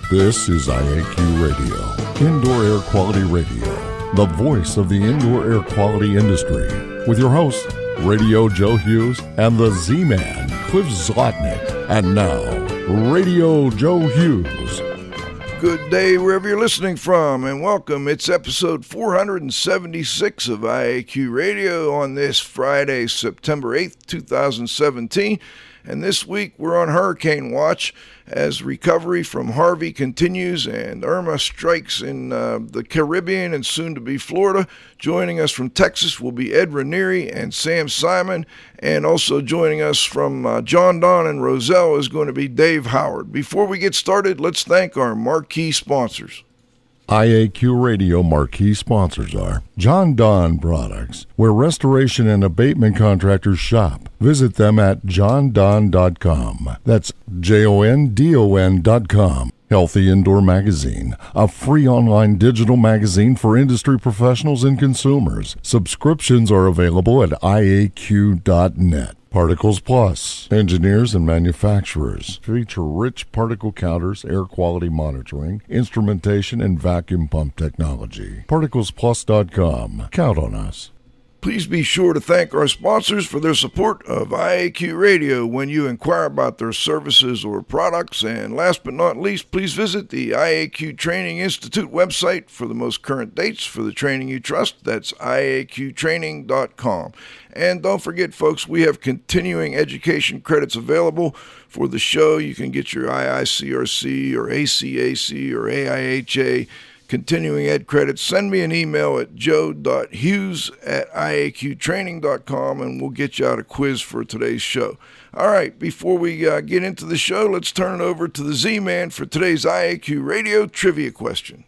This is IAQ Radio, Indoor Air Quality Radio, the voice of the indoor air quality industry, with your hosts, Radio Joe Hughes and the Z-Man, Cliff Zlotnick. And now, Radio Joe Hughes. Good day wherever you're listening from, and welcome. It's episode 476 of IAQ Radio on this Friday, September 8th, 2017. And this week we're on hurricane watch as recovery from Harvey continues and Irma strikes in the Caribbean and soon to be Florida. Joining us from Texas will be Ed Ranieri and Sam Simon, and also joining us from JonDon and Roselle is going to be Dave Howard. Before we get started, let's thank our marquee sponsors. IAQ Radio marquee sponsors are JonDon Products, where restoration and abatement contractors shop. Visit them at jondon.com. That's JONDON.com. Healthy Indoor Magazine, a free online digital magazine for industry professionals and consumers. Subscriptions are available at IAQ.net. Particles Plus, engineers and manufacturers, feature rich particle counters, air quality monitoring, instrumentation, and vacuum pump technology. ParticlesPlus.com. Count on us. Please be sure to thank our sponsors for their support of IAQ Radio when you inquire about their services or products. And last but not least, please visit the IAQ Training Institute website for the most current dates for the training you trust. That's IAQtraining.com. And don't forget, folks, we have continuing education credits available for the show. You can get your IICRC or ACAC or AIHA continuing ed credits. Send me an email at joe.hughes@iaqtraining.com and we'll get you out a quiz for today's show. All right, before we get into the show, let's turn it over to the Z-Man for today's IAQ Radio trivia question.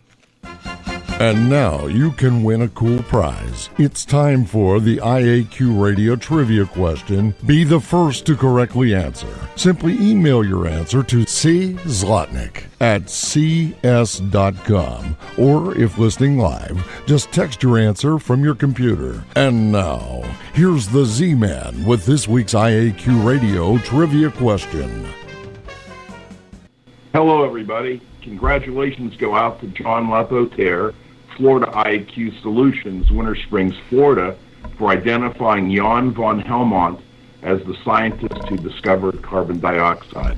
And now you can win a cool prize. It's time for the IAQ Radio trivia question. Be the first to correctly answer. Simply email your answer to czlotnick@cs.com. Or if listening live, just text your answer from your computer. And now, here's the Z-Man with this week's IAQ Radio trivia question. Hello, everybody. Congratulations go out to John Lapotere, Florida IAQ Solutions, Winter Springs, Florida, for identifying Jan von Helmont as the scientist who discovered carbon dioxide.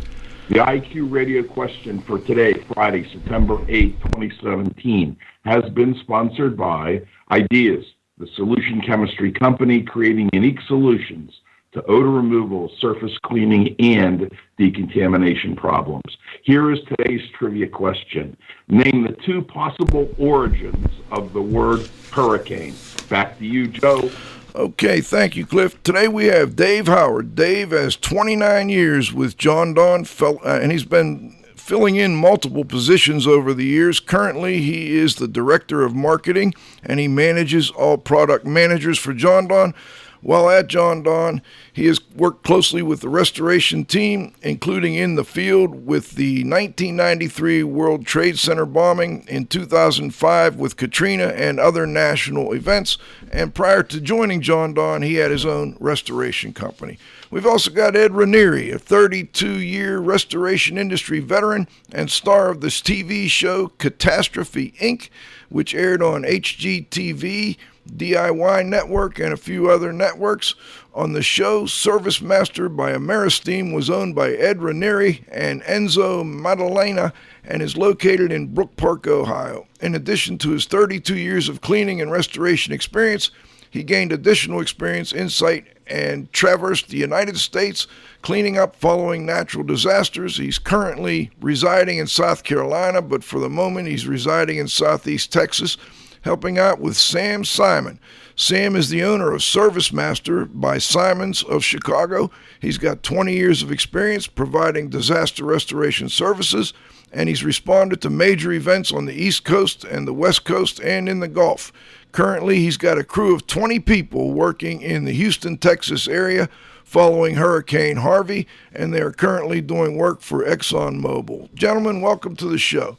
The IAQ Radio question for today, Friday, September 8, 2017, has been sponsored by Ideas, the solution chemistry company creating unique solutions to odor removal, surface cleaning, and decontamination problems. Here is today's trivia question. Name the two possible origins of the word hurricane. Back to you, Joe. Okay, thank you, Cliff. Today we have Dave Howard. Dave has 29 years with JonDon, and he's been filling in multiple positions over the years. Currently, he is the Director of Marketing, and he manages all product managers for JonDon. While at JonDon, he has worked closely with the restoration team, including in the field with the 1993 World Trade Center bombing, in 2005 with Katrina and other national events, and prior to joining JonDon, he had his own restoration company. We've also got Ed Ranieri, a 32-year restoration industry veteran and star of this TV show Catastrophe, Inc., which aired on HGTV, DIY Network, and a few other networks. On the show, Service Master by Ameristeam was owned by Ed Ranieri and Enzo Maddalena and is located in Brook Park, Ohio. In addition to his 32 years of cleaning and restoration experience, he gained additional experience, insight, and traversed the United States cleaning up following natural disasters. He's currently residing in South Carolina, but for the moment he's residing in Southeast Texas, helping out with Sam Simon. Sam is the owner of Service Master by Simons of Chicago. He's got 20 years of experience providing disaster restoration services, and he's responded to major events on the East Coast and the West Coast and in the Gulf. Currently, he's got a crew of 20 people working in the Houston, Texas area following Hurricane Harvey, and they are currently doing work for ExxonMobil. Gentlemen, welcome to the show.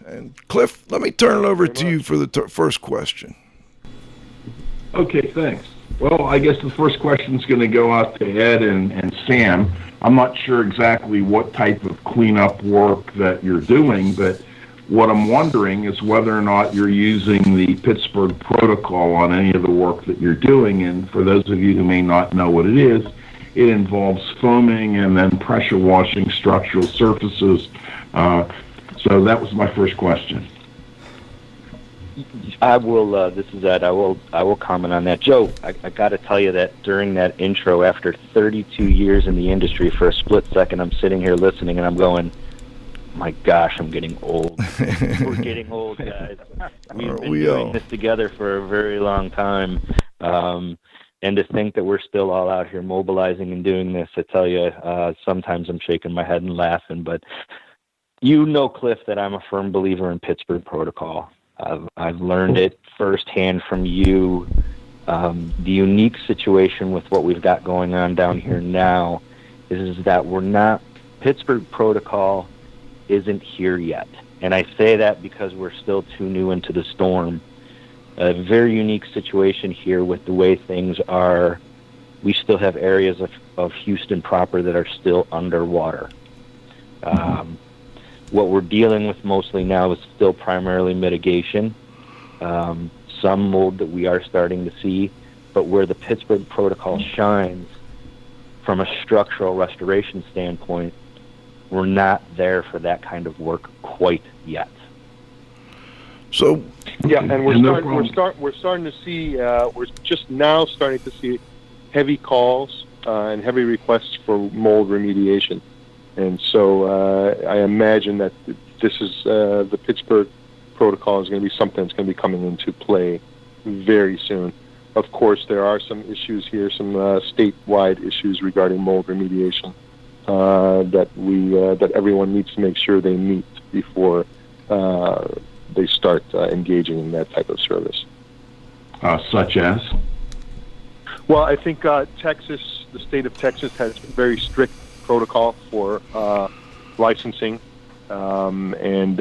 And Cliff, let me turn it over to you for the first question. Okay, thanks. Well, I guess the first question is going to go out to Ed and Sam. I'm not sure exactly what type of cleanup work that you're doing, but what I'm wondering is whether or not you're using the Pittsburgh protocol on any of the work that you're doing. And for those of you who may not know what it is, it involves foaming and then pressure washing structural surfaces. So that was my first question. I will. This is Ed. I will comment on that, Joe. I got to tell you that during that intro, after 32 years in the industry, for a split second, I'm sitting here listening, and I'm going, "My gosh, I'm getting old. We're getting old, guys. We've been doing this together for a very long time, and to think that we're still all out here mobilizing and doing this, I tell you, sometimes I'm shaking my head and laughing. But you know, Cliff, that I'm a firm believer in Pittsburgh protocol. I've learned it firsthand from you. The unique situation with what we've got going on down here now is that Pittsburgh protocol isn't here yet. And I say that because we're still too new into the storm. A very unique situation here with the way things are. We still have areas of Houston proper that are still underwater. What we're dealing with mostly now is still primarily mitigation, some mold that we are starting to see, but where the Pittsburgh protocol shines from a structural restoration standpoint, we're not there for that kind of work quite yet. So yeah, and we're starting to see we're just now starting to see heavy calls and heavy requests for mold remediation. And so I imagine that this is the Pittsburgh protocol is going to be something that's going to be coming into play very soon. Of course, there are some issues here, some statewide issues regarding mold remediation that everyone needs to make sure they meet before they start engaging in that type of service. Such as? Well, I think Texas, the state of Texas, has very strict protocol for licensing, and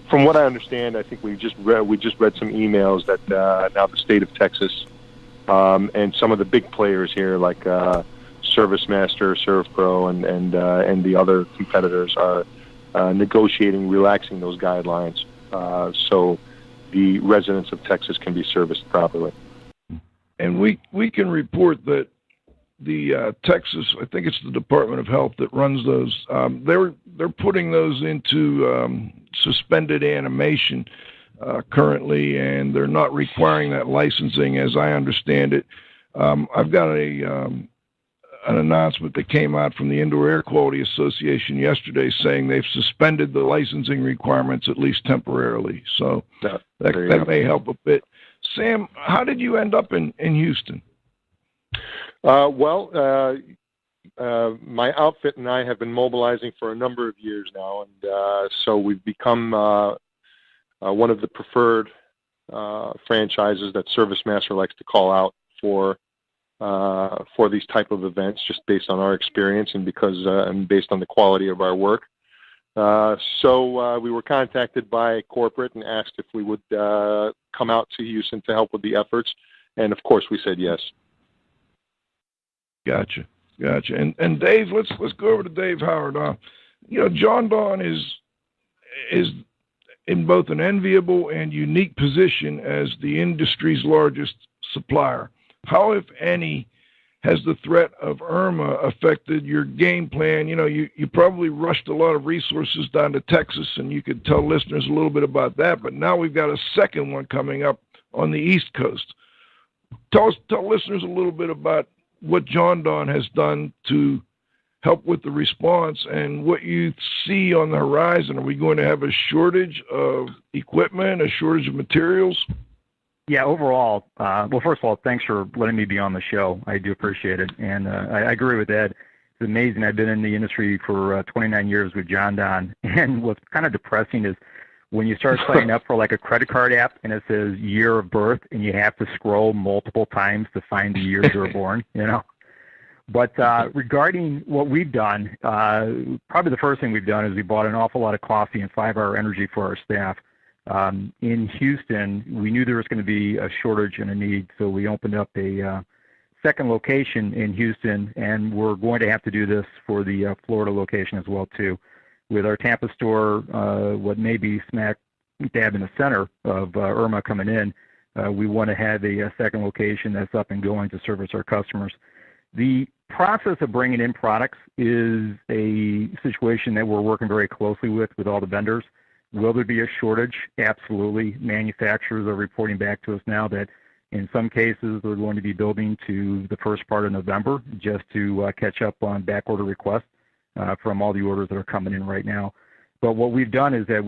from what I understand, I think we just read some emails that now the state of Texas and some of the big players here, like ServiceMaster, ServPro, and the other competitors, are negotiating relaxing those guidelines, so the residents of Texas can be serviced properly. And we can report that the Texas, I think it's the Department of Health that runs those. They're putting those into suspended animation currently, and they're not requiring that licensing, as I understand it. I've got an announcement that came out from the Indoor Air Quality Association yesterday saying they've suspended the licensing requirements at least temporarily. So that may help a bit. Sam, how did you end up in Houston? My outfit and I have been mobilizing for a number of years now, and so we've become one of the preferred franchises that ServiceMaster likes to call out for these type of events, just based on our experience and based on the quality of our work. So we were contacted by corporate and asked if we would come out to Houston to help with the efforts, and of course we said yes. Gotcha. And Dave, let's go over to Dave Howard. JonDon is in both an enviable and unique position as the industry's largest supplier. How, if any, has the threat of Irma affected your game plan? You probably rushed a lot of resources down to Texas, and you could tell listeners a little bit about that. But now we've got a second one coming up on the East Coast. Tell listeners a little bit about what JonDon has done to help with the response and what you see on the horizon. Are we going to have a shortage of equipment, a shortage of materials? Yeah, overall, well, first of all, thanks for letting me be on the show. I do appreciate it. And I agree with Ed. It's amazing. I've been in the industry for 29 years with JonDon. And what's kind of depressing is when you start signing up for like a credit card app and it says year of birth and you have to scroll multiple times to find the year you were born, But regarding what we've done, probably the first thing we've done is we bought an awful lot of coffee and 5-hour energy for our staff. In Houston, we knew there was going to be a shortage and a need, so we opened up a second location in Houston, and we're going to have to do this for the Florida location as well too. With our Tampa store, what may be smack dab in the center of Irma coming in, we want to have a second location that's up and going to service our customers. The process of bringing in products is a situation that we're working very closely with all the vendors. Will there be a shortage? Absolutely. Manufacturers are reporting back to us now that in some cases they're going to be building to the first part of November just to catch up on back order requests from all the orders that are coming in right now. But what we've done is that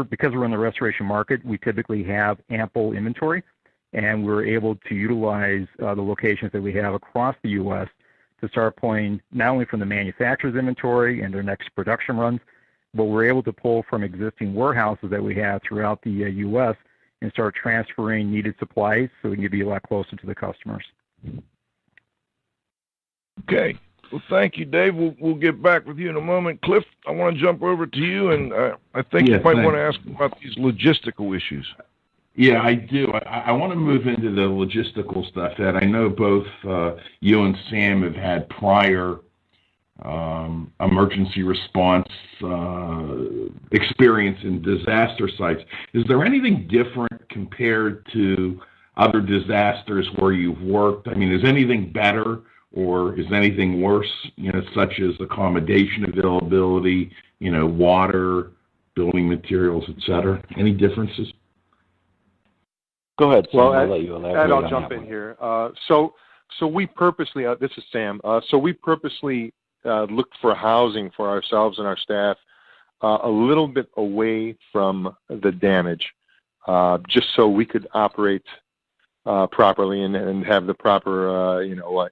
because we're in the restoration market, we typically have ample inventory, and we're able to utilize the locations that we have across the U.S. to start pulling not only from the manufacturer's inventory and their next production runs, but we're able to pull from existing warehouses that we have throughout the U.S. and start transferring needed supplies so we can be a lot closer to the customers. Okay. Well, thank you, Dave. We'll get back with you in a moment. Cliff, I want to jump over to you, and I think you might want to ask about these logistical issues. Yeah, I do. I want to move into the logistical stuff, Ed. I know both you and Sam have had prior emergency response experience in disaster sites. Is there anything different compared to other disasters where you've worked? I mean, is anything better or is anything worse, such as accommodation availability, water, building materials, et cetera? Any differences? Go ahead, Sam. Well, I'll let you elaborate. Ed, I'll jump in here. So we purposely, this is Sam, so we purposely looked for housing for ourselves and our staff a little bit away from the damage, just so we could operate properly and have the proper,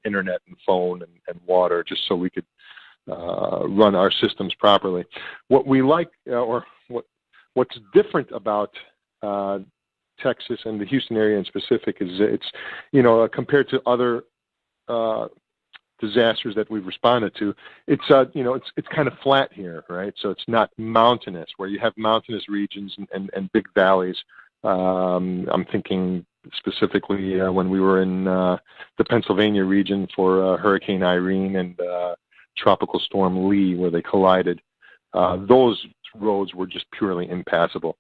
internet and phone and water, just so we could run our systems properly. What we like, what's different about Texas and the Houston area in specific is it's, compared to other disasters that we've responded to, it's kind of flat here, right? So it's not mountainous, where you have mountainous regions and big valleys. I'm thinking specifically when we were in the Pennsylvania region for Hurricane Irene and Tropical Storm Lee, where they collided. Those roads were just purely impassable.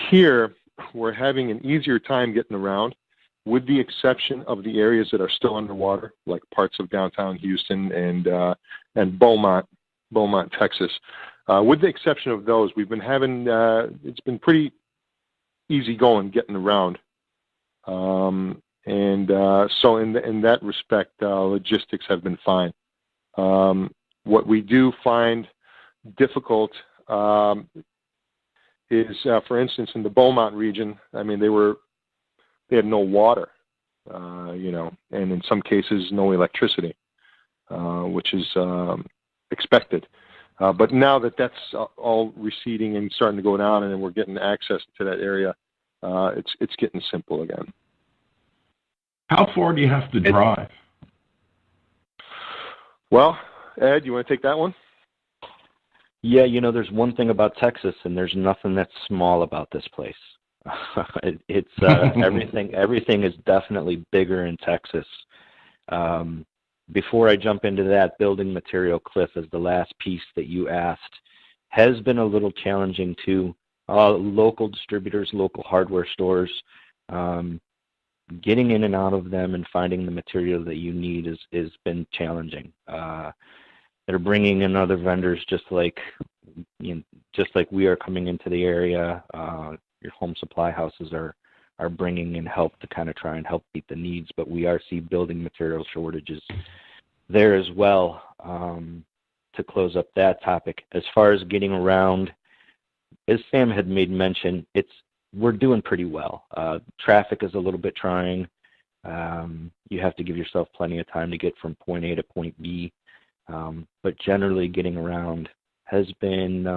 Here, we're having an easier time getting around, with the exception of the areas that are still underwater, like parts of downtown Houston and Beaumont, Texas. With the exception of those, we've been having it's been pretty easy going getting around, so in that respect, logistics have been fine. What we do find difficult is, for instance, in the Beaumont region, I mean, they had no water, and in some cases, no electricity, which is expected. But now that that's all receding and starting to go down, and then we're getting access to that area, it's getting simple again. How far do you have to drive? Well, Ed, you want to take that one? Yeah, there's one thing about Texas, and there's nothing that's small about this place. It's everything is definitely bigger in Texas. Before I jump into that, building material, Cliff, is the last piece that you asked, has been a little challenging too. Local distributors, local hardware stores, getting in and out of them and finding the material that you need has been challenging. They're bringing in other vendors just like we are coming into the area. Your home supply houses are bringing in help to kind of try and help meet the needs, but we are seeing building material shortages there as well. To close up that topic, as far as getting around, as Sam had made mention, we're doing pretty well. Traffic is a little bit trying. You have to give yourself plenty of time to get from point A to point B, but generally getting around hasn't been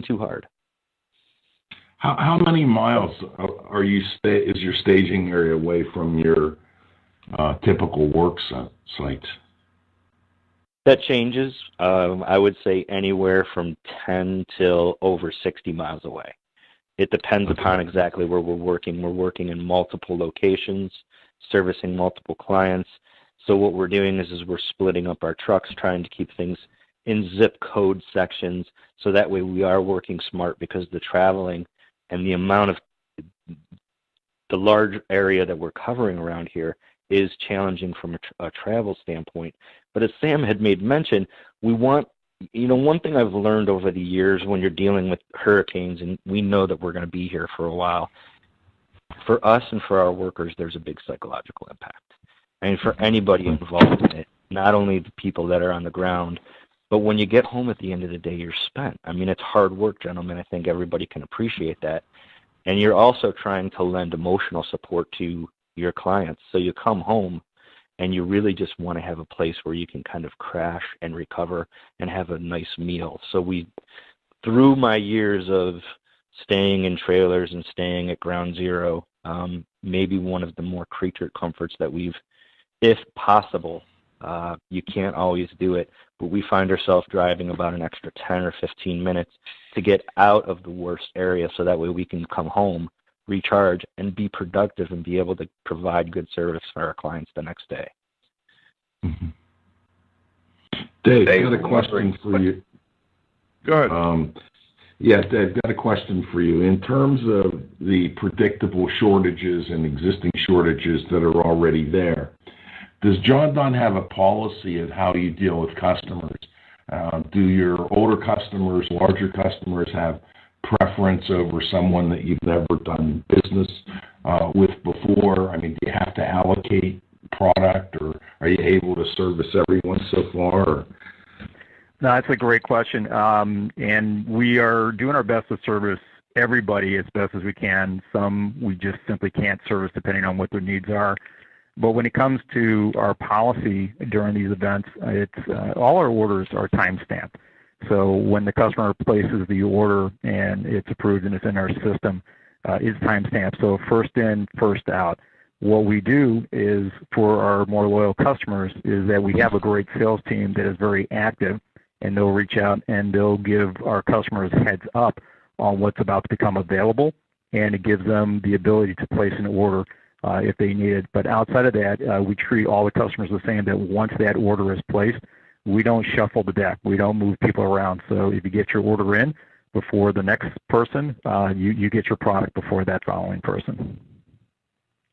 too hard. How many miles is your staging area away from your typical work site? That changes. I would say anywhere from 10 till over 60 miles away. It depends upon exactly where we're working. We're working in multiple locations, servicing multiple clients. So what we're doing is we're splitting up our trucks, trying to keep things in zip code sections, so that way we are working smart, because the traveling and the amount of the large area that we're covering around here is challenging from a travel standpoint. But as Sam had made mention, we want, one thing I've learned over the years when you're dealing with hurricanes, and we know that we're going to be here for a while, for us and for our workers, there's a big psychological impact. I mean, for anybody involved in it, not only the people that are on the ground, but when you get home at the end of the day, you're spent. I mean, it's hard work, gentlemen. I think everybody can appreciate that. And you're also trying to lend emotional support to your clients. So you come home and you really just want to have a place where you can kind of crash and recover and have a nice meal. So through my years of staying in trailers and staying at ground zero, maybe one of the more creature comforts that we've, if possible, you can't always do it, but we find ourselves driving about an extra 10 or 15 minutes to get out of the worst area, so that way we can come home, recharge, and be productive and be able to provide good service for our clients the next day. Mm-hmm. Dave, I've got a question for you. Go ahead. Dave, got a question for you. In terms of the predictable shortages and existing shortages that are already there, does JonDon have a policy of how you deal with customers? Do your older customers, larger customers have preference over someone that you've never done business with before? I mean, do you have to allocate product, or are you able to service everyone so far? Or? No, that's a great question. And we are doing our best to service everybody as best as we can. Some we just simply can't service depending on what their needs are. But when it comes to our policy during these events, it's all our orders are time-stamped. So when the customer places the order and it's approved and it's in our system, it's time-stamped. So first in, first out. What we do is, for our more loyal customers, is that we have a great sales team that is very active, and they'll reach out and they'll give our customers heads up on what's about to become available, and it gives them the ability to place an order if they need it. But outside of that, we treat all the customers the same, that once that order is placed, we don't shuffle the deck. We don't move people around. So if you get your order in before the next person, you get your product before that following person.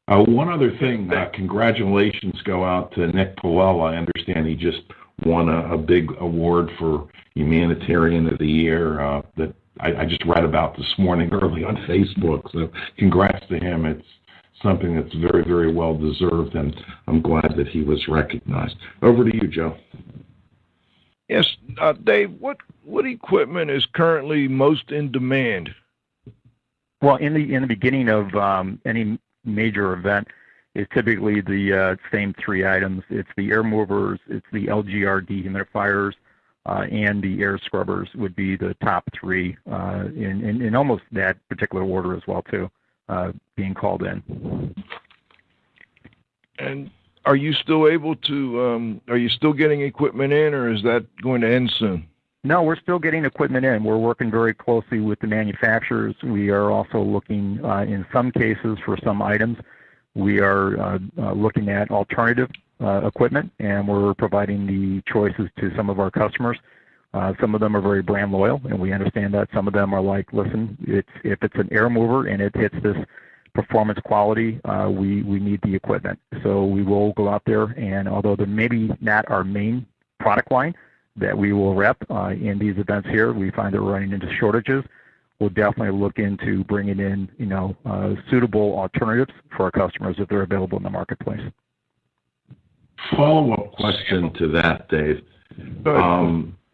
One other thing, congratulations go out to Nick Pawel. I understand he just won a big award for Humanitarian of the Year that I just read about this morning early on Facebook. So congrats to him. It's something that's very, very well deserved, and I'm glad that he was recognized. Over to you, Joe. Yes, Dave, what equipment is currently most in demand? Well, in the beginning of any major event, is typically the same three items. It's the air movers, it's the LGR dehumidifiers, and the air scrubbers would be the top three in almost that particular order as well, too, being called in. And are you still able to, are you still getting equipment in, or is that going to end soon? No, we're still getting equipment in. We're working very closely with the manufacturers. We are also looking, in some cases, for some items, we are looking at alternative equipment, and we're providing the choices to some of our customers. Some of them are very brand loyal, and we understand that. Some of them are like, listen, if it's an air mover and it hits this performance quality, we need the equipment. So we will go out there, and although they're maybe not our main product line that we will rep in these events here, we find that we're running into shortages. We'll definitely look into bringing in, suitable alternatives for our customers if they're available in the marketplace. Follow-up question to that, Dave.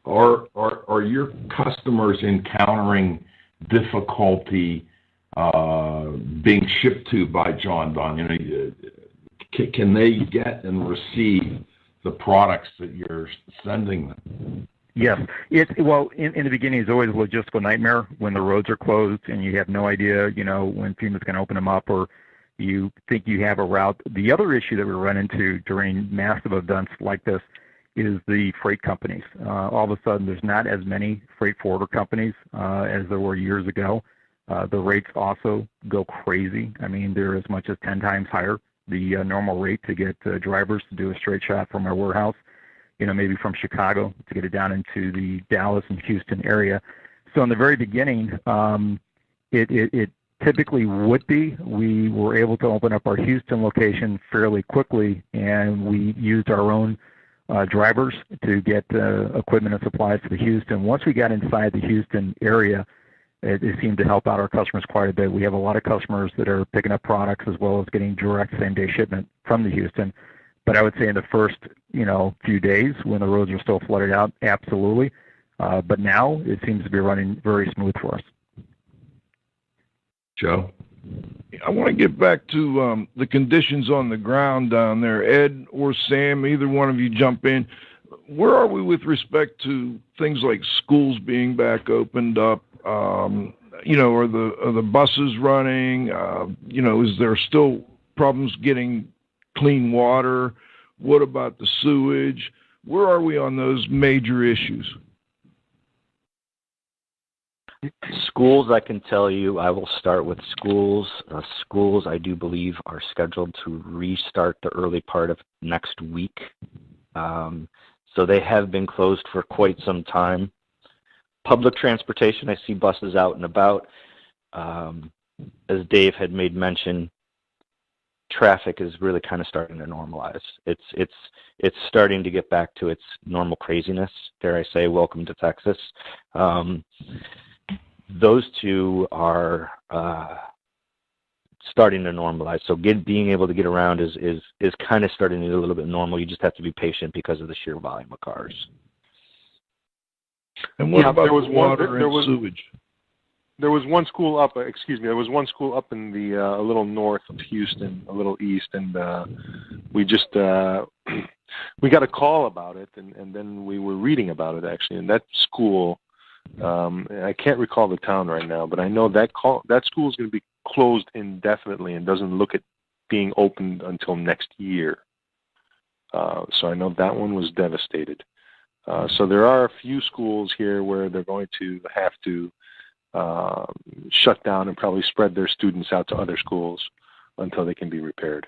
Are your customers encountering difficulty being shipped to by JonDon? Can they get and receive the products that you're sending them? Yes. Well, in the beginning, it's always a logistical nightmare when the roads are closed and you have no idea, when FEMA's going to open them up, or you think you have a route. The other issue that we run into during massive events like this is the freight companies. All of a sudden, there's not as many freight forwarder companies as there were years ago. The rates also go crazy. I mean, they're as much as 10 times higher the normal rate to get drivers to do a straight shot from our warehouse, maybe from Chicago to get it down into the Dallas and Houston area. So in the very beginning, it typically would be. We were able to open up our Houston location fairly quickly, and we used our own drivers to get equipment and supplies to the Houston. Once we got inside the Houston area, it seemed to help out our customers quite a bit. We have a lot of customers that are picking up products as well as getting direct same-day shipment from the Houston. But I would say in the first, few days when the roads are still flooded out, absolutely. But now it seems to be running very smooth for us. Joe? I want to get back to the conditions on the ground down there. Ed or Sam, either one of you jump in. Where are we with respect to things like schools being back opened up? Are the buses running? Is there still problems getting clean water? What about the sewage? Where are we on those major issues? Schools, I can tell you, I will start with schools. Schools, I do believe, are scheduled to restart the early part of next week. So they have been closed for quite some time. Public transportation, I see buses out and about. As Dave had made mention, traffic is really kind of starting to normalize. It's starting to get back to its normal craziness. Dare I say, welcome to Texas. Those two are starting to normalize. So being able to get around is kind of starting to get a little bit normal. You just have to be patient because of the sheer volume of cars. And what about water and sewage? There was one school up. There was one school up in the a little north of Houston, a little east, and we just we got a call about it, and then we were reading about it actually. And that school, I can't recall the town right now, but I know that school is going to be closed indefinitely and doesn't look at being opened until next year. So I know that one was devastated. So there are a few schools here where they're going to have to shut down and probably spread their students out to other schools until they can be repaired.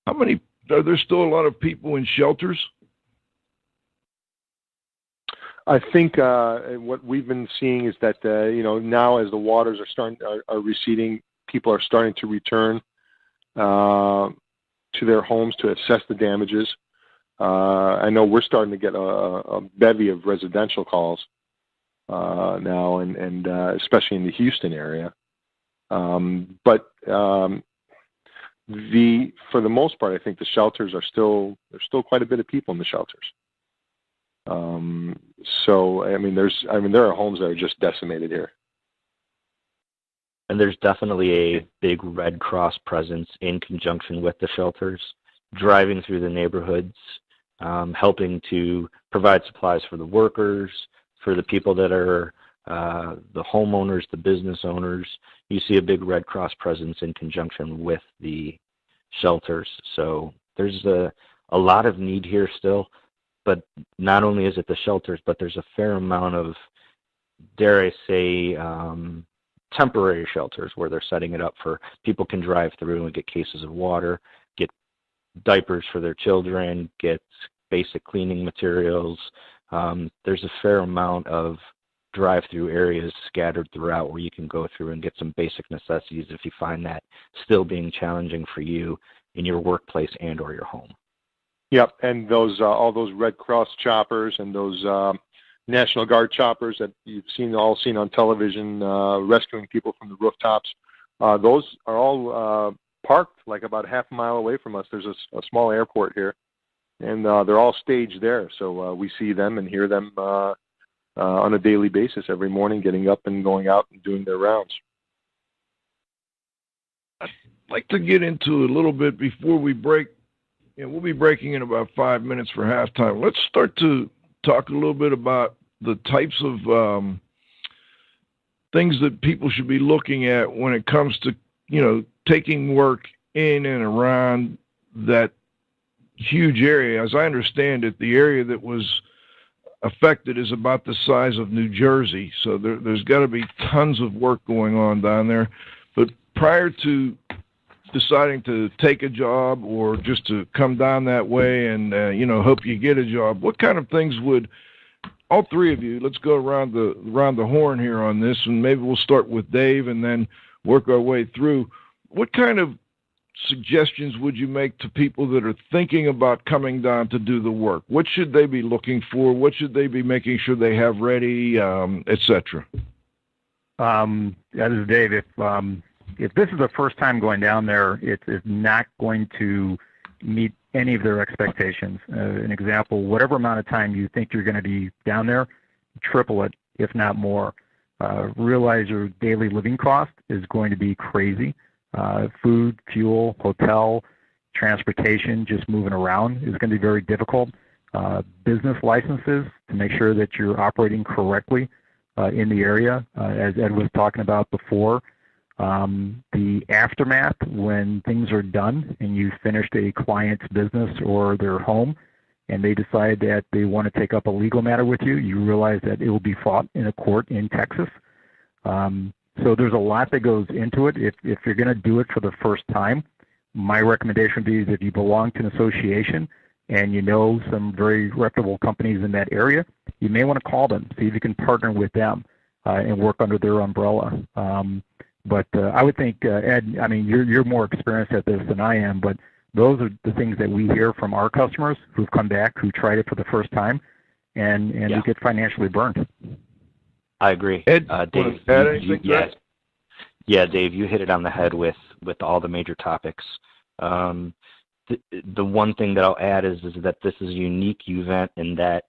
Are there still a lot of people in shelters? I think what we've been seeing is that now as the waters are receding, people are starting to return to their homes to assess the damages. I know we're starting to get a bevy of residential calls now, and especially in the Houston area. But for the most part, I think the shelters there's still quite a bit of people in the shelters. So there are homes that are just decimated here. And there's definitely a big Red Cross presence in conjunction with the shelters, driving through the neighborhoods, helping to provide supplies for the workers, for the people that are the homeowners, the business owners. You see a big Red Cross presence in conjunction with the shelters. So there's a lot of need here still. But not only is it the shelters, but there's a fair amount of, dare I say, temporary shelters where they're setting it up for people can drive through and get cases of water, get diapers for their children, get basic cleaning materials. There's a fair amount of drive-through areas scattered throughout where you can go through and get some basic necessities if you find that still being challenging for you in your workplace and or your home. Yep, and those all those Red Cross choppers and those National Guard choppers that you've seen on television, rescuing people from the rooftops. Those are all parked like about half a mile away from us. There's a small airport here, and they're all staged there. So we see them and hear them on a daily basis every morning, getting up and going out and doing their rounds. I'd like to get into a little bit before we break. We'll be breaking in about 5 minutes for halftime. Let's start to talk a little bit about the types of things that people should be looking at when it comes to, taking work in and around that huge area. As I understand it, the area that was affected is about the size of New Jersey. So there's got to be tons of work going on down there. But prior to deciding to take a job or just to come down that way and, hope you get a job, what kind of things would all three of you, let's go around the horn here on this, and maybe we'll start with Dave and then work our way through. What kind of suggestions would you make to people that are thinking about coming down to do the work? What should they be looking for? What should they be making sure they have ready, et cetera? This is Dave. If this is the first time going down there, it's not going to meet any of their expectations. An example, whatever amount of time you think you're going to be down there, triple it, if not more. Realize your daily living cost is going to be crazy. Food, fuel, hotel, transportation, just moving around is going to be very difficult. Business licenses to make sure that you're operating correctly in the area, as Ed was talking about before. The aftermath, when things are done and you've finished a client's business or their home and they decide that they want to take up a legal matter with you, you realize that it will be fought in a court in Texas. So there's a lot that goes into it. If you're going to do it for the first time, my recommendation would be is if you belong to an association and you know some very reputable companies in that area, you may want to call them, see if you can partner with them and work under their umbrella. But I would think, Ed, I mean, you're more experienced at this than I am, but those are the things that we hear from our customers who've come back, who tried it for the first time, and they get financially burned. I agree. Ed, Dave, Dave, you hit it on the head with all the major topics. The one thing that I'll add is that this is a unique event in that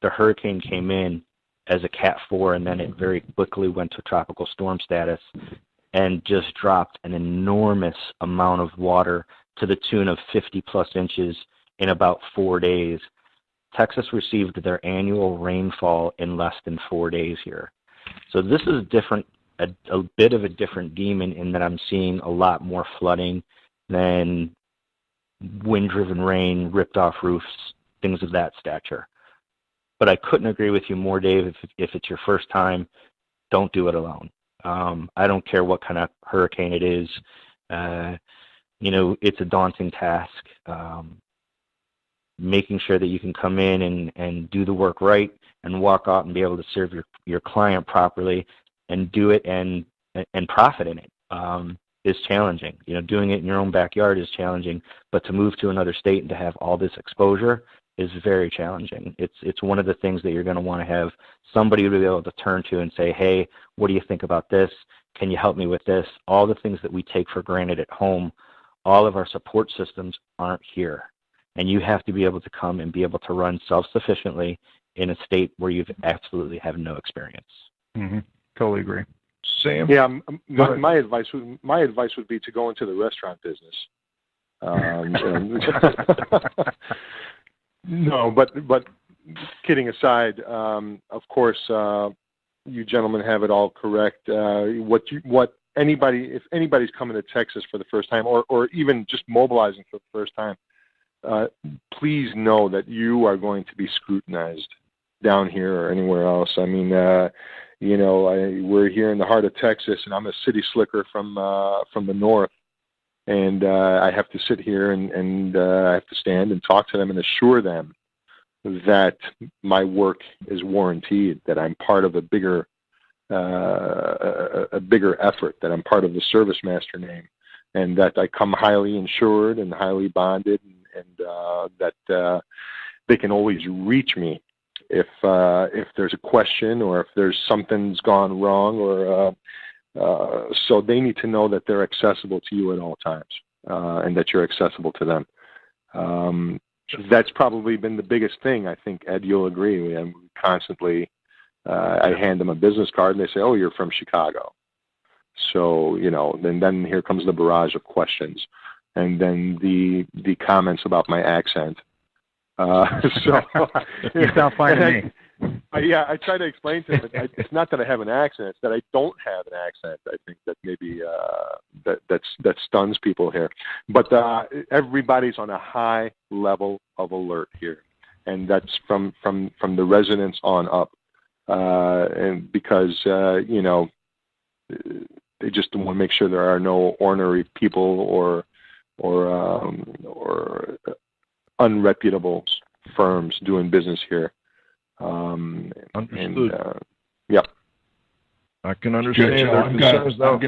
the hurricane came in as a Cat 4, and then it very quickly went to tropical storm status and just dropped an enormous amount of water to the tune of 50-plus inches in about 4 days. Texas received their annual rainfall in less than 4 days here. So this is different, a bit of a different demon in that I'm seeing a lot more flooding than wind-driven rain, ripped-off roofs, things of that stature. But I couldn't agree with you more, Dave. If it's your first time, don't do it alone. I don't care what kind of hurricane it is. It's a daunting task. Making sure that you can come in and do the work right and walk out and be able to serve your client properly and do it and profit in it is challenging. Doing it in your own backyard is challenging, but to move to another state and to have all this exposure is very challenging. It's one of the things that you're going to want to have somebody to be able to turn to and say, hey, what do you think about this? Can you help me with this? All the things that we take for granted at home, all of our support systems aren't here. And you have to be able to come and be able to run self-sufficiently in a state where you absolutely have no experience. Mm-hmm. Totally agree. Sam? Yeah, my advice would be to go into the restaurant business. No, but kidding aside, of course, you gentlemen have it all correct. If anybody's coming to Texas for the first time, or even just mobilizing for the first time, please know that you are going to be scrutinized down here or anywhere else. I mean, we're here in the heart of Texas, and I'm a city slicker from the north. And I have to sit here and I have to stand and talk to them and assure them that my work is warranted, that I'm part of a bigger effort, that I'm part of the Service Master name, and that I come highly insured and highly bonded, and that they can always reach me if there's a question or if there's something's gone wrong, or so they need to know that they're accessible to you at all times, and that you're accessible to them. That's probably been the biggest thing. I think, Ed, you'll agree. We constantly, I hand them a business card, and they say, "Oh, you're from Chicago." So, then here comes the barrage of questions, and then the comments about my accent. So you sound fine to me. I try to explain to them that it's not that I have an accent; it's that I don't have an accent. I think that maybe that stuns people here. But everybody's on a high level of alert here, and that's from the residents on up. And because they just want to make sure there are no ornery people or unreputable firms doing business here. Understood. Yeah. I can understand their concerns. Now,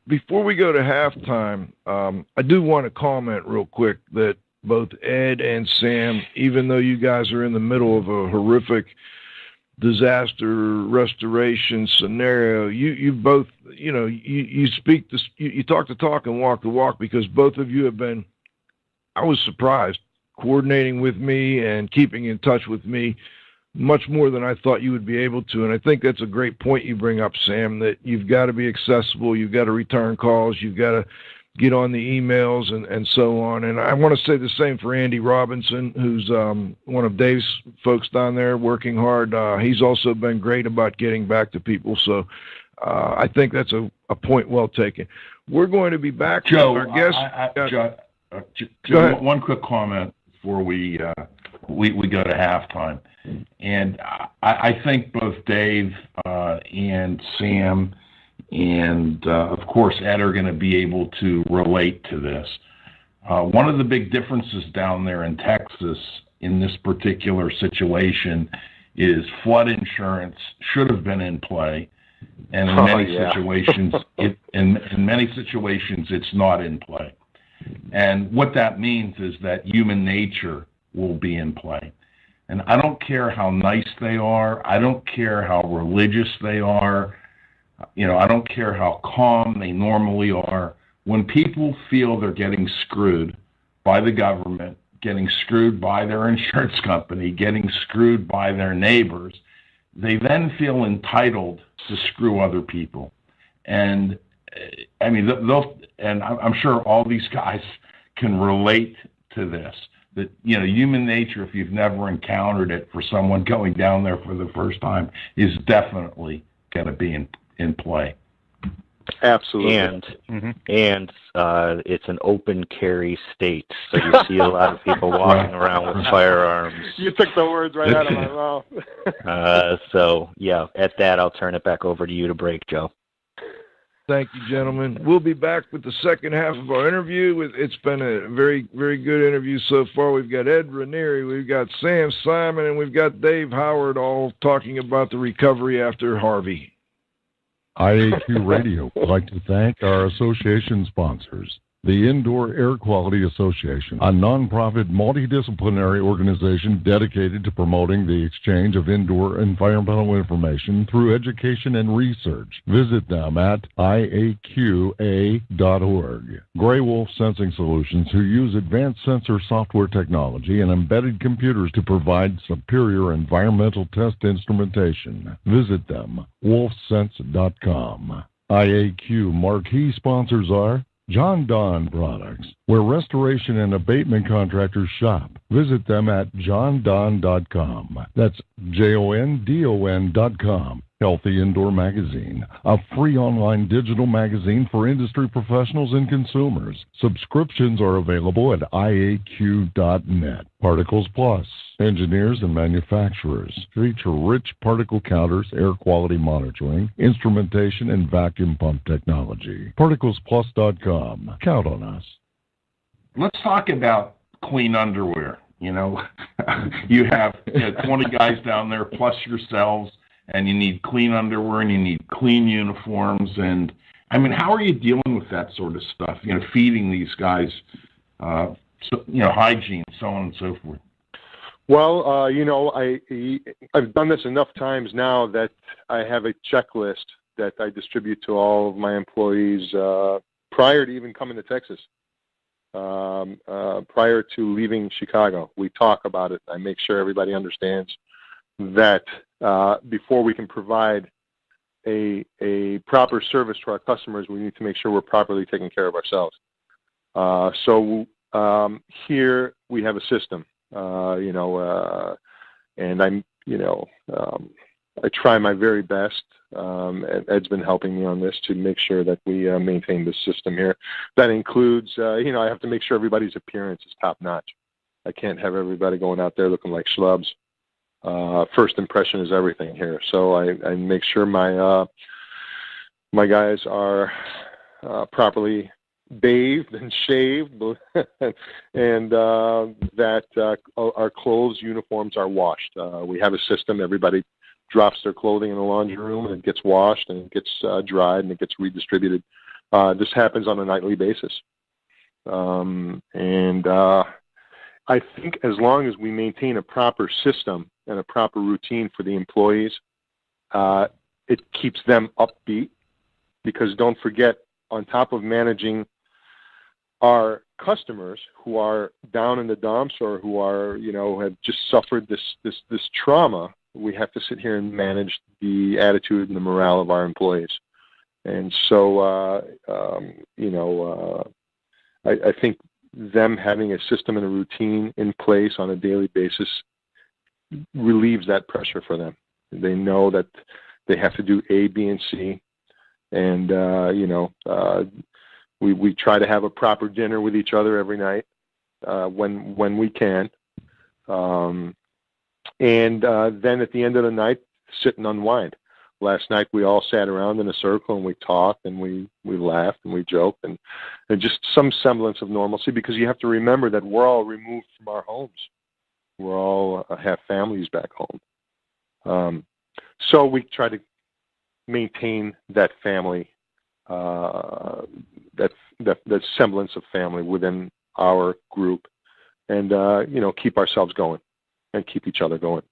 before we go to halftime, I do want to comment real quick that both Ed and Sam, even though you guys are in the middle of a horrific disaster restoration scenario, you both, you speak this, you talk the talk and walk the walk, because both of you have been, I was surprised, coordinating with me and keeping in touch with me much more than I thought you would be able to. And I think that's a great point you bring up, Sam, that you've got to be accessible, you've got to return calls, you've got to get on the emails and so on. And I want to say the same for Andy Robinson, who's one of Dave's folks down there working hard. He's also been great about getting back to people. So I think that's a point well taken. We're going to be back Joe, with our guest. Joe, one quick comment before we go to halftime. And I think both Dave and Sam and, of course, Ed are going to be able to relate to this. One of the big differences down there in Texas in this particular situation is flood insurance should have been in play, and in many situations, in many situations, it's not in play. And what that means is that human nature will be in play. And I don't care how nice they are. I don't care how religious they are. I don't care how calm they normally are. When people feel they're getting screwed by the government, getting screwed by their insurance company, getting screwed by their neighbors, they then feel entitled to screw other people. And I mean, I'm sure all these guys can relate to this. That, human nature, if you've never encountered it, for someone going down there for the first time, is definitely going to be in play. Absolutely. And it's an open carry state, so you see a lot of people walking around with firearms. You took the words right out of my mouth. So, yeah, at that, I'll turn it back over to you to break, Joe. Thank you, gentlemen. We'll be back with the second half of our interview. It's been a very, very good interview so far. We've got Ed Ranieri, we've got Sam Simon, and we've got Dave Howard, all talking about the recovery after Harvey. IAQ Radio would like to thank our association sponsors. The Indoor Air Quality Association, a nonprofit multidisciplinary organization dedicated to promoting the exchange of indoor environmental information through education and research. Visit them at IAQA.org. Gray Wolf Sensing Solutions, who use advanced sensor software technology and embedded computers to provide superior environmental test instrumentation. Visit them, wolfsense.com. IAQ marquee sponsors are JonDon Products, where restoration and abatement contractors shop. Visit them at jondon.com. That's JONDON.com. Healthy Indoor Magazine, a free online digital magazine for industry professionals and consumers. Subscriptions are available at IAQ.net. Particles Plus, engineers and manufacturers, feature rich particle counters, air quality monitoring, instrumentation, and vacuum pump technology. ParticlesPlus.com. Count on us. Let's talk about clean underwear. You have 20 guys down there plus yourselves, and you need clean underwear and you need clean uniforms. And I mean, how are you dealing with that sort of stuff? Feeding these guys, hygiene, so on and so forth. Well, I've done this enough times now that I have a checklist that I distribute to all of my employees prior to even coming to Texas. Prior to leaving Chicago, we talk about it. I make sure everybody understands that before we can provide a proper service to our customers, we need to make sure we're properly taking care of ourselves. So here we have a system, and I try my very best. And Ed's been helping me on this to make sure that we maintain this system here. That includes, I have to make sure everybody's appearance is top notch. I can't have everybody going out there looking like schlubs. First impression is everything here. So I make sure my My guys are properly bathed and shaved, and that our clothes, uniforms are washed. We have a system. Everybody drops their clothing in the laundry room, and it gets washed, and it gets dried, and it gets redistributed. This happens on a nightly basis. I think as long as we maintain a proper system and a proper routine for the employees, it keeps them upbeat, because don't forget, on top of managing our customers who are down in the dumps or who are, have just suffered this trauma, we have to sit here and manage the attitude and the morale of our employees. And so, I think them having a system and a routine in place on a daily basis relieves that pressure for them. They know that they have to do A, B, and C. And, we try to have a proper dinner with each other every night when we can. And then at the end of the night, sit and unwind. Last night we all sat around in a circle and we talked and we laughed and we joked and just some semblance of normalcy, because you have to remember that we're all removed from our homes. We're all have families back home. So we try to maintain that family, that semblance of family within our group, and keep ourselves going and keep each other going.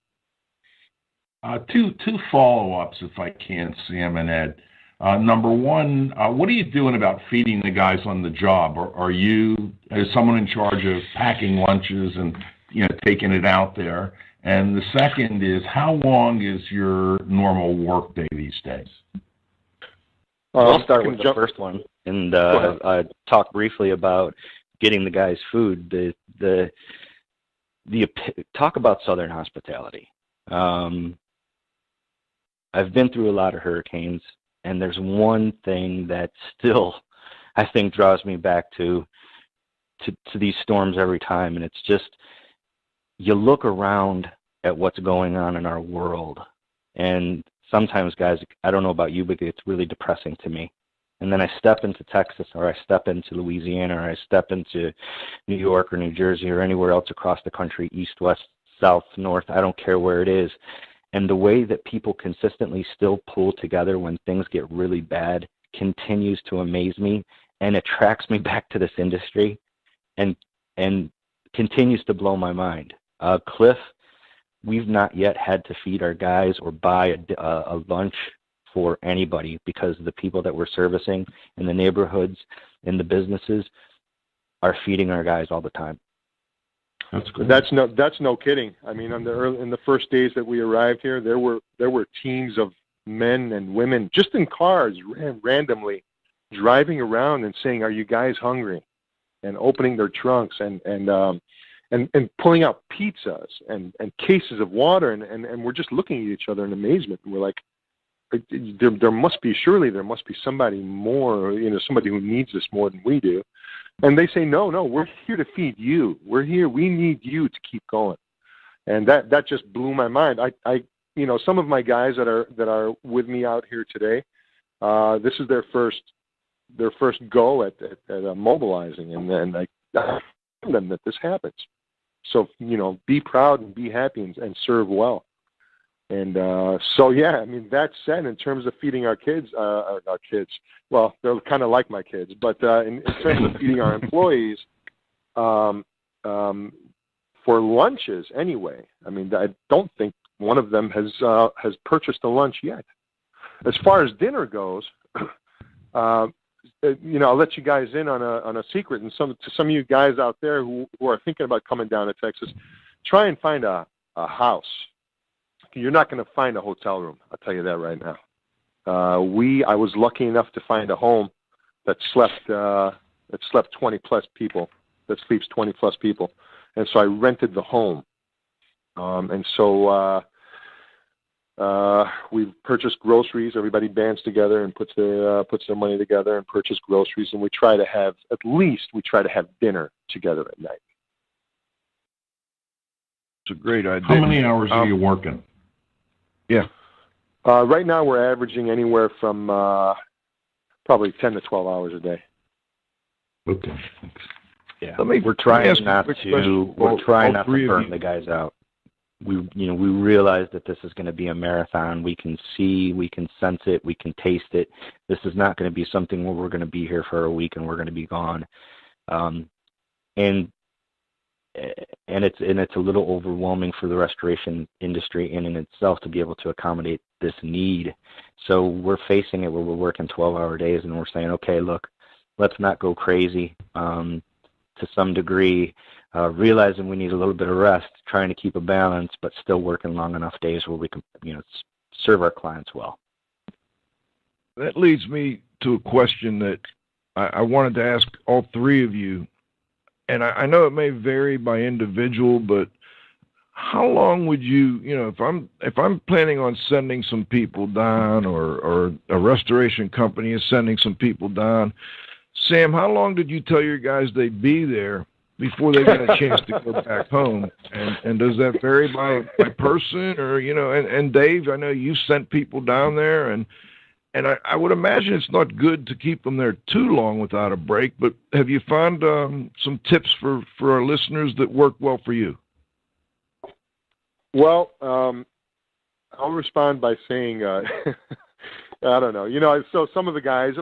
Two follow-ups, if I can, Sam and Ed. Number one, what are you doing about feeding the guys on the job? Are you, as someone in charge of packing lunches and taking it out there? And the second is, how long is your normal work day these days? I'll start with the first one and talk briefly about getting the guys food. The talk about Southern hospitality. I've been through a lot of hurricanes, and there's one thing that still, I think, draws me back to these storms every time, and it's just, you look around at what's going on in our world, and sometimes, guys, I don't know about you, but it's really depressing to me. And then I step into Texas, or I step into Louisiana, or I step into New York or New Jersey or anywhere else across the country, east, west, south, north, I don't care where it is. And the way that people consistently still pull together when things get really bad continues to amaze me and attracts me back to this industry and continues to blow my mind. Cliff, we've not yet had to feed our guys or buy a lunch for anybody, because the people that we're servicing in the neighborhoods, in the businesses, are feeding our guys all the time. That's good. That's no kidding. I mean, in the first days that we arrived here, there were teams of men and women just in cars randomly driving around and saying, "Are you guys hungry?" and opening their trunks and pulling out pizzas and cases of water, and we're just looking at each other in amazement. And we're like, there must be somebody more, somebody who needs this more than we do. And they say, no, we're here to feed you. We're here. We need you to keep going. And that just blew my mind. I some of my guys that are with me out here today, this is their first go at mobilizing, and I tell them that this happens. So be proud and be happy and serve well. And so yeah, I mean, that said, in terms of feeding our kids, well, they're kind of like my kids, but in terms of feeding our employees, for lunches anyway, I mean, I don't think one of them has purchased a lunch yet. As far as dinner goes, I'll let you guys in on a secret, and to some of you guys out there who are thinking about coming down to Texas, try and find a house. You're not going to find a hotel room. I'll tell you that right now. I was lucky enough to find a home that slept 20 plus people, that sleeps 20 plus people, and so I rented the home. And so we purchased groceries. Everybody bands together and puts their money together and purchase groceries, and we try to have dinner together at night. It's a great idea. How many hours are you working? Yeah. Right now we're averaging anywhere from probably 10 to 12 hours a day. Okay. Thanks. Yeah, let we're me trying ask not you a quick to. question. We're trying All not three to of burn you. the guys out. We realize that this is going to be a marathon. We can see, we can sense it, we can taste it. This is not going to be something where we're going to be here for a week and we're going to be gone. And it's a little overwhelming for the restoration industry in itself to be able to accommodate this need. So we're facing it where we're working 12-hour days, and we're saying, okay, look, let's not go crazy. To some degree, realizing we need a little bit of rest, trying to keep a balance, but still working long enough days where we can, serve our clients well. That leads me to a question that I wanted to ask all three of you. And I know it may vary by individual, but how long would you, if I'm planning on sending some people down, or a restoration company is sending some people down, Sam, how long did you tell your guys they'd be there before they got a chance to go back home? And does that vary by person, or and Dave, I know you sent people down there, and I would imagine it's not good to keep them there too long without a break, but have you found some tips for our listeners that work well for you? Well, I'll respond by saying, I don't know. So some of the guys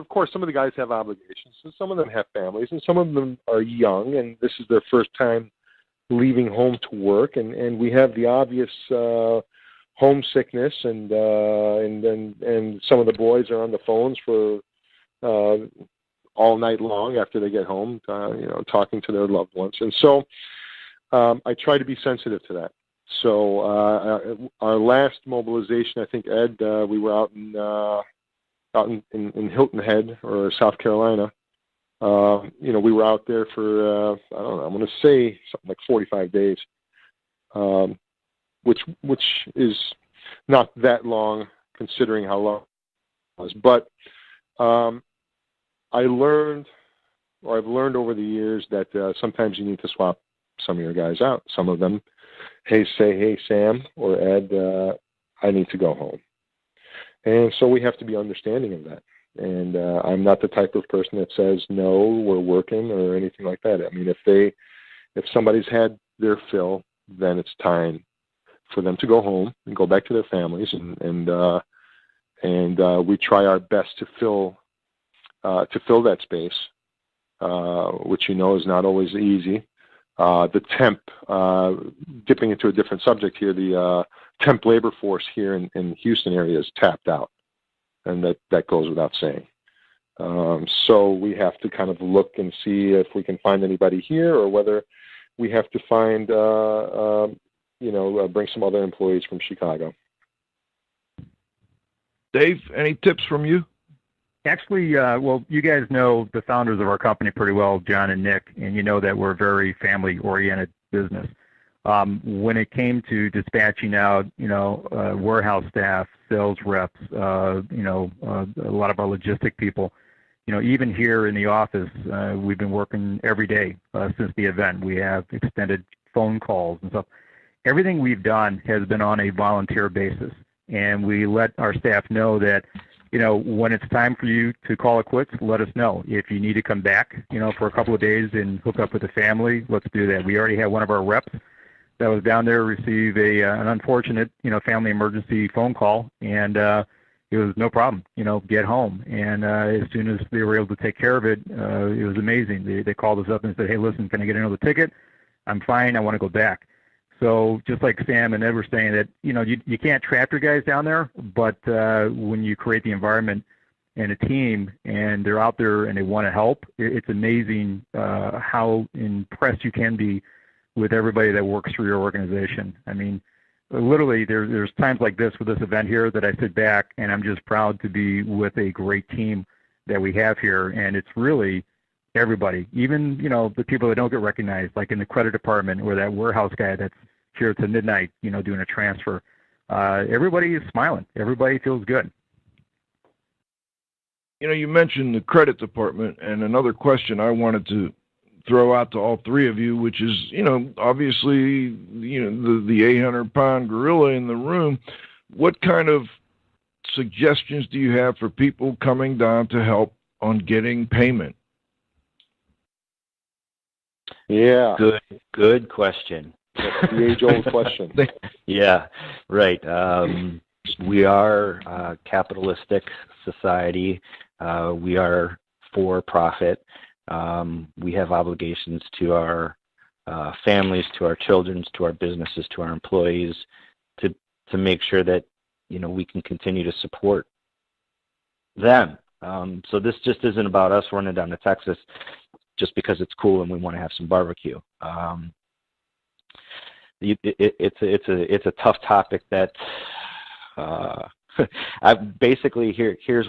have obligations, and some of them have families, and some of them are young, and this is their first time leaving home to work, and we have the obvious homesickness, and some of the boys are on the phones for all night long after they get home, talking to their loved ones, and so I try to be sensitive to that. So our last mobilization, I think, Ed, we were out in Hilton Head, or South Carolina. We were out there for I don't know, I'm going to say something like 45 days, which is not that long considering how long it was. But I've learned over the years that sometimes you need to swap some of your guys out. Some of them, hey Sam or Ed, I need to go home. And so we have to be understanding of that. And I'm not the type of person that says, no, we're working or anything like that. I mean, if somebody's had their fill, then it's time for them to go home and go back to their families. And we try our best to fill that space, which is not always easy. The temp, dipping into a different subject here, the temp labor force here in Houston area is tapped out, and that goes without saying. So we have to kind of look and see if we can find anybody here, or whether we have to find, bring some other employees from Chicago. Dave, any tips from you? Actually, well, you guys know the founders of our company pretty well, John and Nick, and you know that we're a very family-oriented business. When it came to dispatching out, warehouse staff, sales reps, a lot of our logistic people, even here in the office, we've been working every day since the event. We have extended phone calls and stuff. Everything we've done has been on a volunteer basis, and we let our staff know that, when it's time for you to call it quits, let us know. If you need to come back, for a couple of days and hook up with the family, let's do that. We already had one of our reps that was down there receive an unfortunate, family emergency phone call, and it was no problem, get home. And as soon as they were able to take care of it, it was amazing. They called us up and said, hey, listen, can I get another ticket? I'm fine. I want to go back. So just like Sam and Ed were saying that, you can't trap your guys down there, but when you create the environment and a team and they're out there and they want to help, it's amazing how impressed you can be with everybody that works for your organization. I mean, literally there's times like this with this event here that I sit back and I'm just proud to be with a great team that we have here. And it's really everybody, even, the people that don't get recognized, like in the credit department or that warehouse guy that's here to midnight, doing a transfer. Everybody is smiling. Everybody feels good. You mentioned the credit department, and another question I wanted to throw out to all three of you, which is, obviously, the 800-pound gorilla in the room. What kind of suggestions do you have for people coming down to help on getting payment? Yeah. Good question. That's the age-old question. Yeah, right. We are a capitalistic society. We are for profit. We have obligations to our families, to our children, to our businesses, to our employees, to make sure that we can continue to support them. So this just isn't about us running down to Texas just because it's cool and we want to have some barbecue. It's a tough topic that I basically here's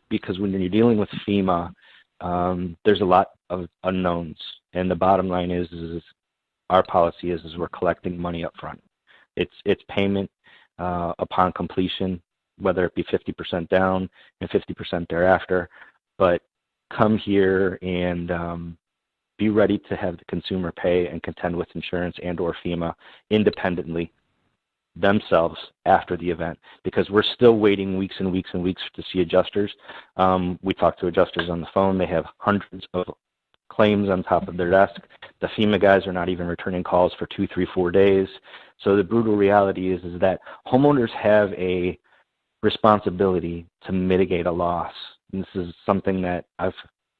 because when you're dealing with FEMA, there's a lot of unknowns, and the bottom line is our policy is we're collecting money up front. It's payment upon completion, whether it be 50% down and 50% thereafter. But come here and be ready to have the consumer pay and contend with insurance and or FEMA independently themselves after the event, because we're still waiting weeks and weeks and weeks to see adjusters. We talk to adjusters on the phone. They have hundreds of claims on top of their desk. The FEMA guys are not even returning calls for 2, 3, 4 days. So the brutal reality is that homeowners have a responsibility to mitigate a loss. And this is something that I've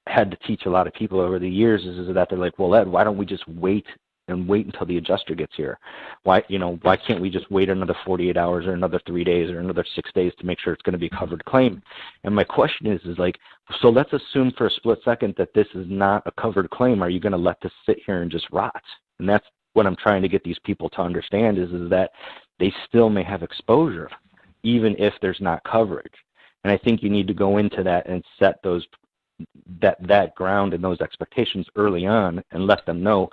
had to teach a lot of people over the years is that they're like, well, Ed, why don't we just wait until the adjuster gets here? Why can't we just wait another 48 hours or another 3 days or another 6 days to make sure it's going to be a covered claim? And my question is like, so let's assume for a split second that this is not a covered claim. Are you going to let this sit here and just rot? And that's what I'm trying to get these people to understand is that they still may have exposure even if there's not coverage. And I think you need to go into that and set those that ground and those expectations early on and let them know,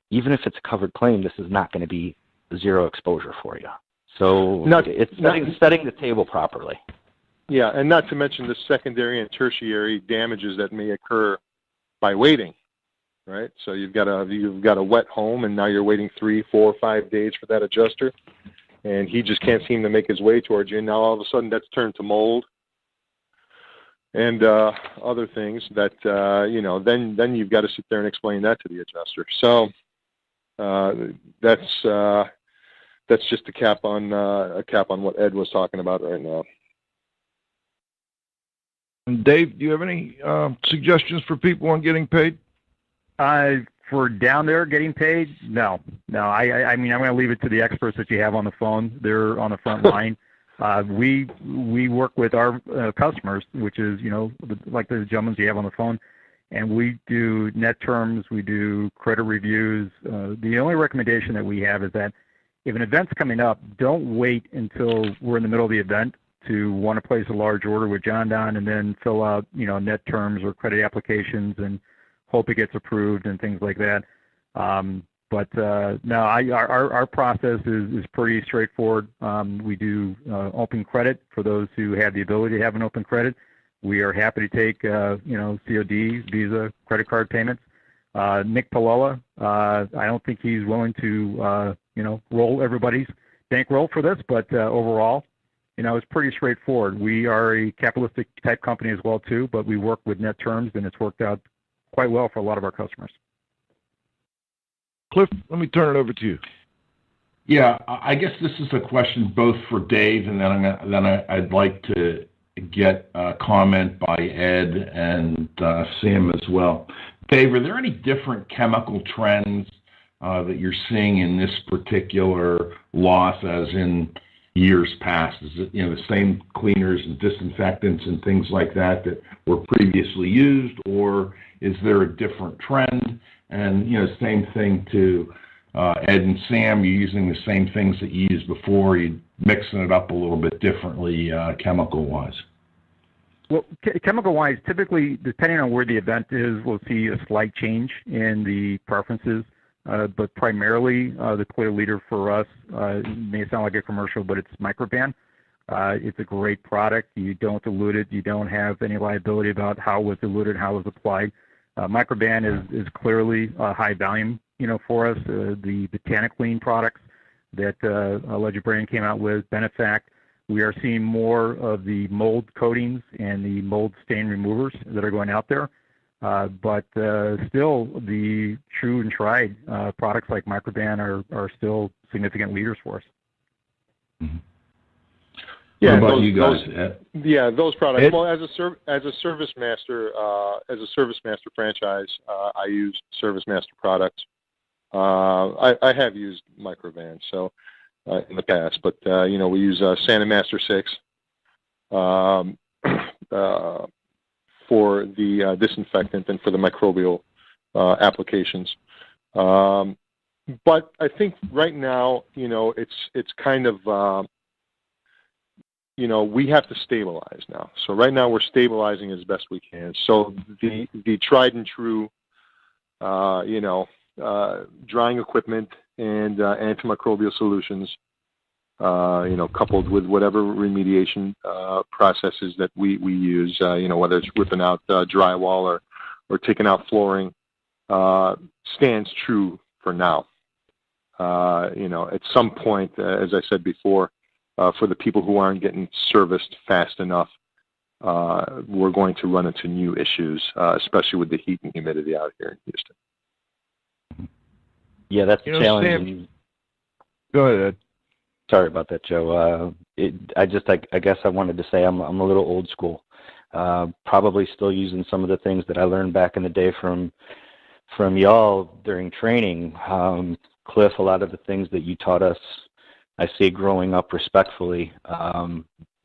even if it's a covered claim, this is not going to be zero exposure for you. So it's setting the table properly. Yeah, and not to mention the secondary and tertiary damages that may occur by waiting, right? So you've got a wet home, and now you're waiting 3, 4, 5 days for that adjuster, and he just can't seem to make his way towards you. And now all of a sudden that's turned to mold and other things that then you've got to sit there and explain that to the adjuster. So that's just a cap on what Ed was talking about right now. And Dave, do you have any suggestions for people on getting paid? For down there getting paid, no. I mean, I'm going to leave it to the experts that you have on the phone. They're on the front line. We work with our customers, which is, like the gentlemen you have on the phone, and we do net terms, we do credit reviews. The only recommendation that we have is that if an event's coming up, don't wait until we're in the middle of the event to want to place a large order with JonDon and then fill out, net terms or credit applications and hope it gets approved and things like that. No, our process is pretty straightforward. We do open credit for those who have the ability to have an open credit. We are happy to take, COD, Visa, credit card payments. Nick Palella, I don't think he's willing to, roll everybody's bankroll for this, but overall, it's pretty straightforward. We are a capitalistic type company as well, too, but we work with net terms, and it's worked out quite well for a lot of our customers. Cliff, let me turn it over to you. Yeah, I guess this is a question both for Dave, and then I'd like to get a comment by Ed and Sam as well. Dave, are there any different chemical trends that you're seeing in this particular loss as in years past? Is it the same cleaners and disinfectants and things like that were previously used, or is there a different trend? And same thing to Ed and Sam. You're using the same things that you used before. You're mixing it up a little bit differently, chemical-wise. Well, chemical-wise, typically, depending on where the event is, we'll see a slight change in the preferences. But primarily, the clear leader for us, it may sound like a commercial, but it's Microban. It's a great product. You don't dilute it. You don't have any liability about how it was diluted, how it was applied. Microban is clearly high volume, for us. The Botanic Lean products that Legend Brand came out with, Benefact, We are seeing more of the mold coatings and the mold stain removers that are going out there. But still, the true and tried products like Microban are still significant leaders for us. Mm-hmm. Yeah, what about you guys, Ed? Yeah, those products. Ed? Well, as a Service Master franchise, I use Service Master products. I have used Microvan in the past, but we use Santa Master 6 for the disinfectant and for the microbial applications. But I think right now, it's kind of we have to stabilize now. So right now we're stabilizing as best we can. So the tried and true, drying equipment and antimicrobial solutions, coupled with whatever remediation processes that we use, whether it's ripping out drywall or taking out flooring, stands true for now. At some point, as I said before, for the people who aren't getting serviced fast enough, we're going to run into new issues, especially with the heat and humidity out here in Houston. Yeah, that's challenging. Sam, go ahead, Ed. Sorry about that, Joe. I guess I wanted to say I'm a little old school. Probably still using some of the things that I learned back in the day from y'all during training. Cliff, a lot of the things that you taught us, I see growing up respectfully,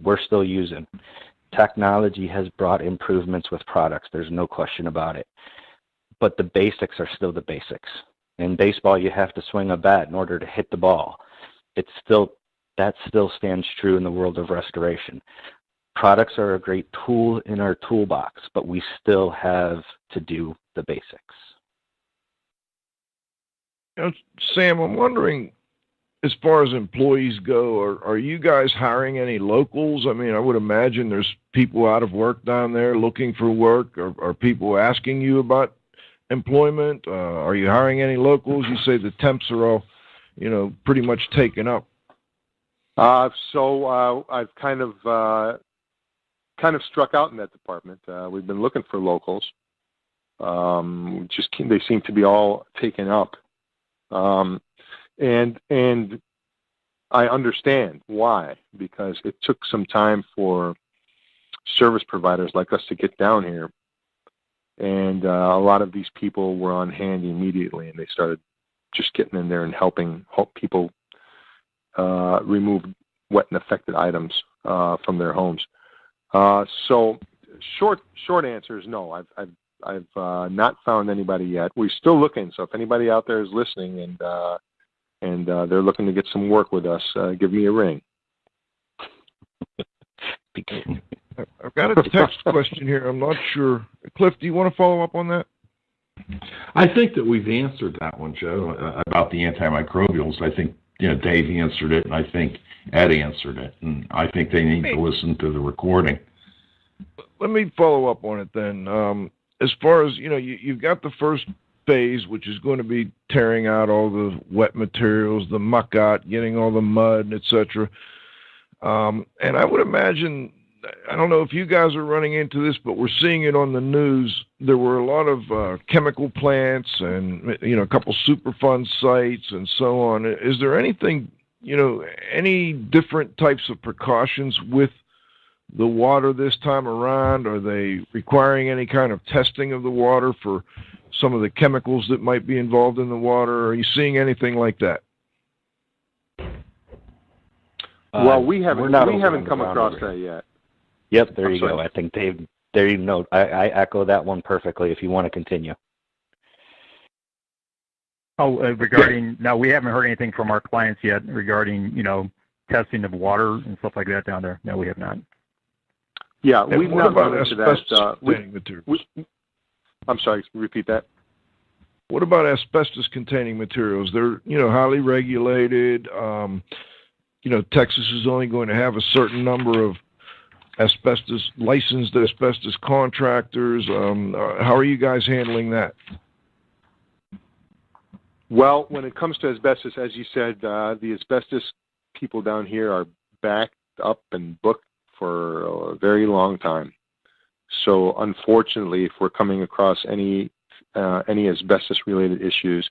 we're still using. Technology has brought improvements with products. There's no question about it. But the basics are still the basics. In baseball, you have to swing a bat in order to hit the ball. That still stands true in the world of restoration. Products are a great tool in our toolbox, but we still have to do the basics. Sam, I'm wondering, as far as employees go, are you guys hiring any locals? I mean, I would imagine there's people out of work down there looking for work. Are people asking you about employment? Are you hiring any locals? You say the temps are all, pretty much taken up. So I've kind of struck out in that department. We've been looking for locals. They seem to be all taken up. And I understand why, because it took some time for service providers like us to get down here. And a lot of these people were on hand immediately, and they started just getting in there and help people remove wet and affected items from their homes. So short answer is no. I've not found anybody yet. We're still looking. So if anybody out there is listening and they're looking to get some work with us, give me a ring. I've got a text question here. I'm not sure. Cliff, do you want to follow up on that? I think that we've answered that one, Joe, about the antimicrobials. I think Dave answered it, and I think Ed answered it, and I think they need to listen to the recording. Let me follow up on it then. As far as you've got the first phase, which is going to be tearing out all the wet materials, the muck out, getting all the mud, etc. And I would imagine, I don't know if you guys are running into this, but we're seeing it on the news. There were a lot of chemical plants and, a couple Superfund sites and so on. Is there anything, any different types of precautions with the water this time around? Are they requiring any kind of testing of the water for some of the chemicals that might be involved in the water? Are you seeing anything like that? Well, we haven't come across that yet. Yep, there you go. I think Dave, there you know, I echo that one perfectly if you want to continue. Now we haven't heard anything from our clients yet regarding, testing of water and stuff like that down there. No, we have not. Yeah, we've not run into asbestos-containing materials? I'm sorry, repeat that. What about asbestos-containing materials? They're, highly regulated. Texas is only going to have a certain number of licensed asbestos contractors. How are you guys handling that? Well, when it comes to asbestos, as you said, the asbestos people down here are back up and booked for a very long time. So unfortunately, if we're coming across any asbestos-related issues,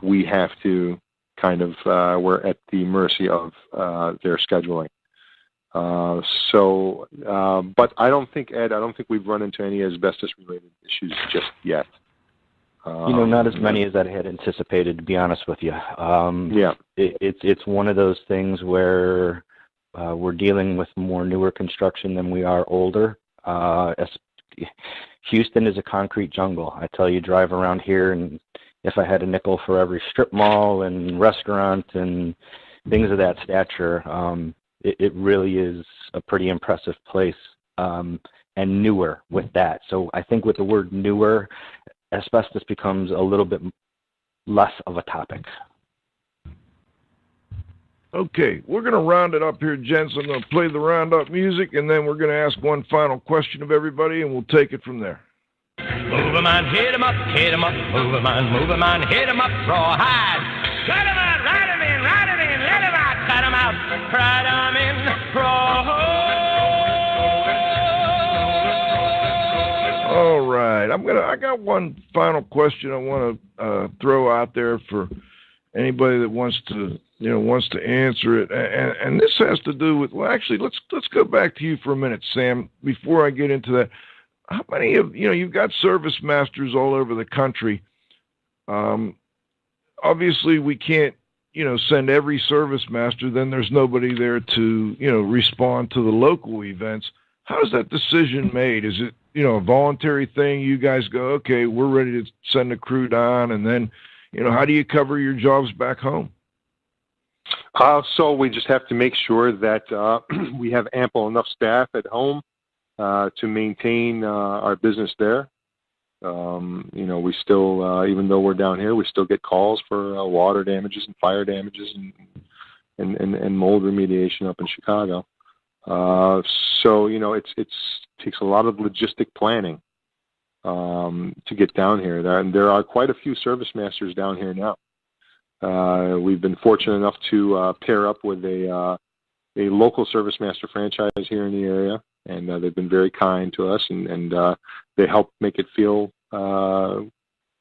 we have to kind of we're at the mercy of their scheduling. But I don't think, Ed, we've run into any asbestos-related issues just yet. Not as many as I had anticipated, to be honest with you. It's one of those things where we're dealing with more newer construction than we are older. Houston is a concrete jungle. I tell you, drive around here, and if I had a nickel for every strip mall and restaurant and things of that stature, it really is a pretty impressive place, and newer with that. So I think with the word newer, asbestos becomes a little bit less of a topic. Okay, we're going to round it up here, gents. I'm going to play the roundup music, and then we're going to ask one final question of everybody, and we'll take it from there. Move 'em on, hit 'em up, move 'em on, hit 'em up, rawhide. Cut 'em out, ride 'em in, let 'em out, cut 'em out, ride 'em in, All right, I got one final question I want to throw out there for anybody that wants to answer it, and this has to do with, well, actually, let's go back to you for a minute, Sam, before I get into that. How many of, you've got service masters all over the country. Obviously, we can't, send every service master. Then there's nobody there to, respond to the local events. How is that decision made? Is it, a voluntary thing? You guys go, okay, we're ready to send a crew down, and then, how do you cover your jobs back home? So we just have to make sure that we have ample enough staff at home to maintain our business there. We still, even though we're down here, we still get calls for water damages and fire damages and mold remediation up in Chicago. So it takes a lot of logistic planning to get down here. There are quite a few service masters down here now. We've been fortunate enough to pair up with a local service master franchise here in the area, and they've been very kind to us, and they help make it feel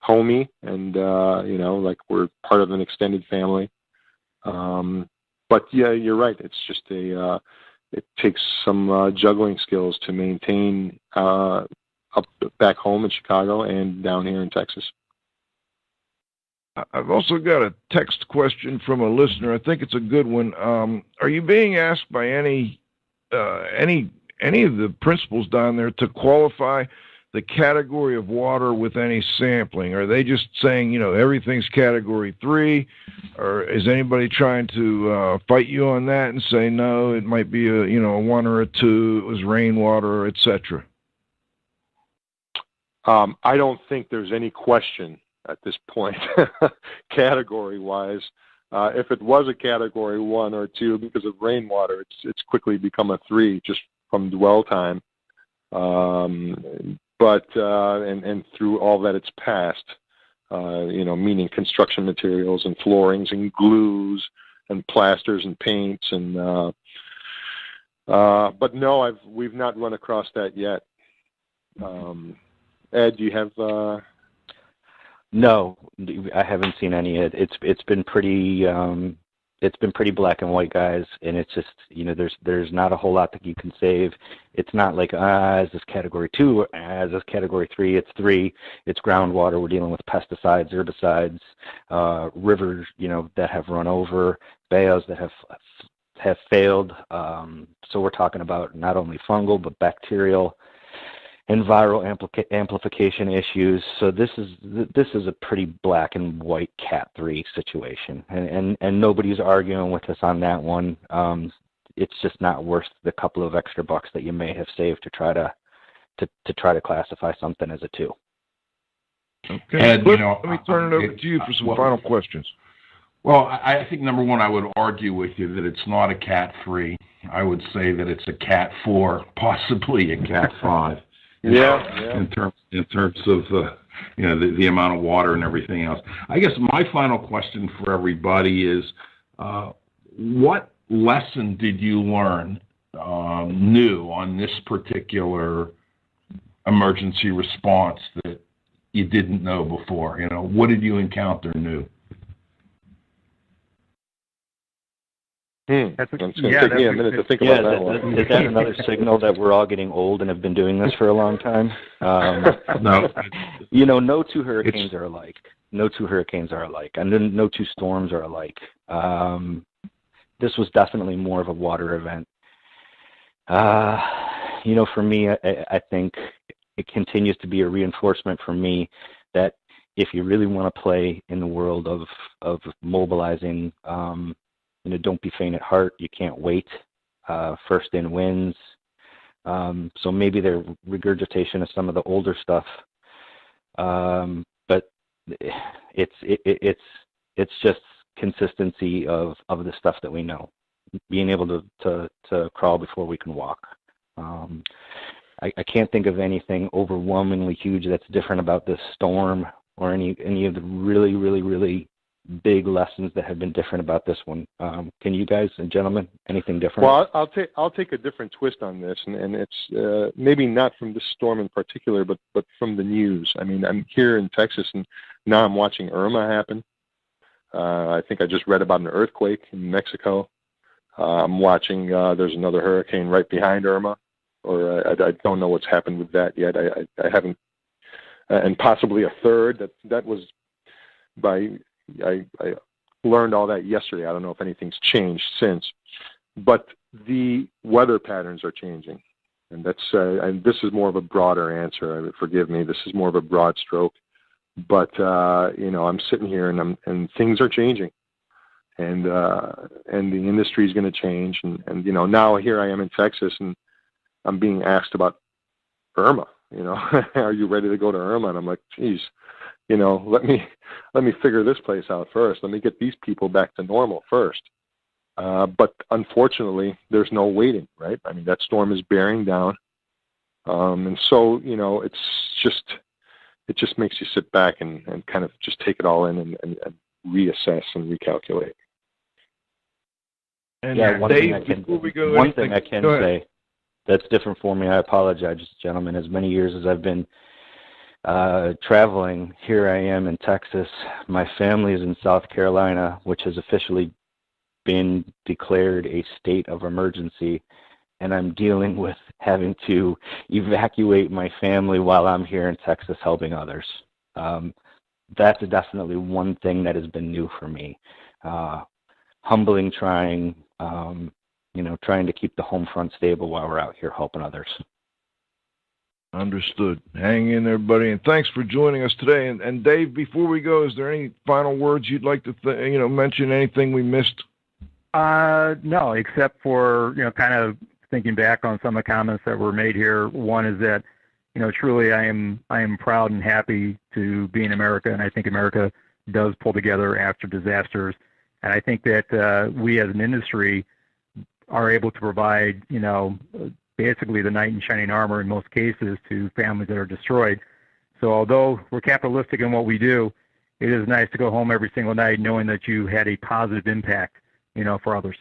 homey and like we're part of an extended family. But yeah, you're right. It's just it takes some juggling skills to maintain up back home in Chicago and down here in Texas. I've also got a text question from a listener. I think it's a good one. Are you being asked by any of the principals down there to qualify the category of water with any sampling? Are they just saying, everything's category 3, or is anybody trying to fight you on that and say, no, it might be a 1 or a 2, it was rainwater, etc.? I don't think there's any question at this point, category-wise. If it was a category 1 or 2 because of rainwater, it's quickly become a 3 just from dwell time. But through all that it's passed, meaning construction materials and floorings and glues and plasters and paints and but no, we've not run across that yet. Ed, do you have? No, I haven't seen any. It's been pretty black and white, guys, and it's just there's not a whole lot that you can save. It's not like is this category 2, is this category 3? It's 3. It's groundwater. We're dealing with pesticides, herbicides, rivers that have run over, bayous that have failed. So we're talking about not only fungal but bacterial and viral amplification issues. So this is a pretty black and white Cat 3 situation, and nobody's arguing with us on that one. It's just not worth the couple of extra bucks that you may have saved to try to classify something as a 2. Okay, Ed, let me turn it over to you for some final questions. Well, I think number one, I would argue with you that it's not a Cat 3. I would say that it's a Cat 4, possibly a Cat 5. In terms of the amount of water and everything else. I guess my final question for everybody is, what lesson did you learn new on this particular emergency response that you didn't know before? You know, what did you encounter new? It's going to take me a minute to think about that one. Is that another signal that we're all getting old and have been doing this for a long time? No. You know, no two hurricanes are alike. No two hurricanes are alike. And no two storms are alike. This was definitely more of a water event. You know, for me, I think it continues to be a reinforcement for me that if you really want to play in the world of mobilizing, you know, don't be faint at heart. You can't wait. First in wins. So maybe they're regurgitation of some of the older stuff, but it's just consistency of the stuff that we know. Being able to crawl before we can walk. I can't think of anything overwhelmingly huge that's different about this storm or any of the really, really, really big lessons that have been different about this one. Can you guys and gentlemen, anything different? Well, I'll take a different twist on this, and it's maybe not from this storm in particular, but from the news. I mean, I'm here in Texas, and now I'm watching Irma happen. I think I just read about an earthquake in Mexico. I'm watching there's another hurricane right behind Irma, or I don't know what's happened with that yet. I haven't, and possibly a third. That was by. I learned all that yesterday. I don't know if anything's changed since, but the weather patterns are changing, and that's and this is more of a broader answer. Forgive me, this is more of a broad stroke, but you know, I'm sitting here and things are changing, and the industry is going to change, and you know, now here I am in Texas, and I'm being asked about Irma. You know, are you ready to go to Irma? And I'm like, geez. You know, let me figure this place out first. Let me get these people back to normal first. But unfortunately, there's no waiting, right? I mean, that storm is bearing down, and so you know, it just makes you sit back and kind of just take it all in and reassess and recalculate. And yeah, one Dave, thing I can, before we go, one thing I can say that's different for me. I apologize, gentlemen. As many years as I've been traveling, here I am in Texas. My family is in South Carolina, which has officially been declared a state of emergency, and I'm dealing with having to evacuate my family while I'm here in Texas helping others. That's definitely one thing that has been new for me. Humbling, trying to keep the home front stable while we're out here helping others. Understood. Hang in there, buddy, and thanks for joining us today. And Dave, before we go, is there any final words you'd like to mention? Anything we missed? No, except for kind of thinking back on some of the comments that were made here. One is that truly I am proud and happy to be in America, and I think America does pull together after disasters. And I think that we as an industry are able to provide basically the knight in shining armor in most cases to families that are destroyed. So although we're capitalistic in what we do, it is nice to go home every single night knowing that you had a positive impact, for others.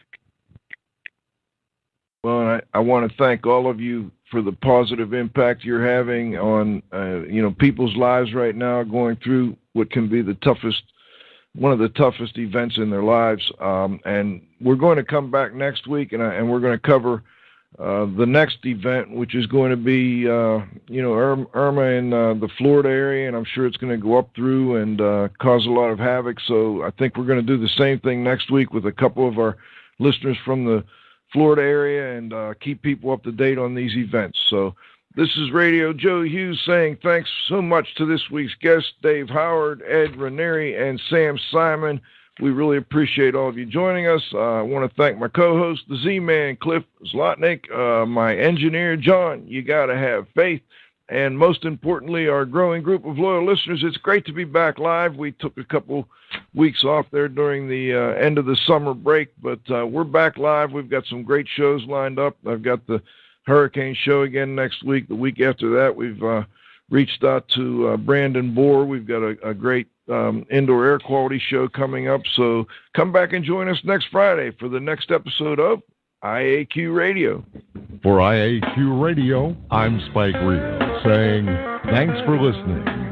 Well, I want to thank all of you for the positive impact you're having on, people's lives right now, going through what can be one of the toughest events in their lives. And we're going to come back next week, and we're going to cover the next event, which is going to be, Irma in the Florida area, and I'm sure it's going to go up through and cause a lot of havoc. So I think we're going to do the same thing next week with a couple of our listeners from the Florida area and keep people up to date on these events. So this is Radio Joe Hughes saying thanks so much to this week's guests, Dave Howard, Ed Ranieri, and Sam Simon. We really appreciate all of you joining us. I want to thank my co-host, the Z-Man, Cliff Zlotnick, my engineer, John. You got to have faith. And most importantly, our growing group of loyal listeners. It's great to be back live. We took a couple weeks off there during the end of the summer break, but we're back live. We've got some great shows lined up. I've got the Hurricane Show again next week. The week after that, we've reached out to Brandon Bohr. We've got a great indoor air quality show coming up. So come back and join us next Friday for the next episode of IAQ Radio. For IAQ Radio, I'm Spike Rio, saying thanks for listening.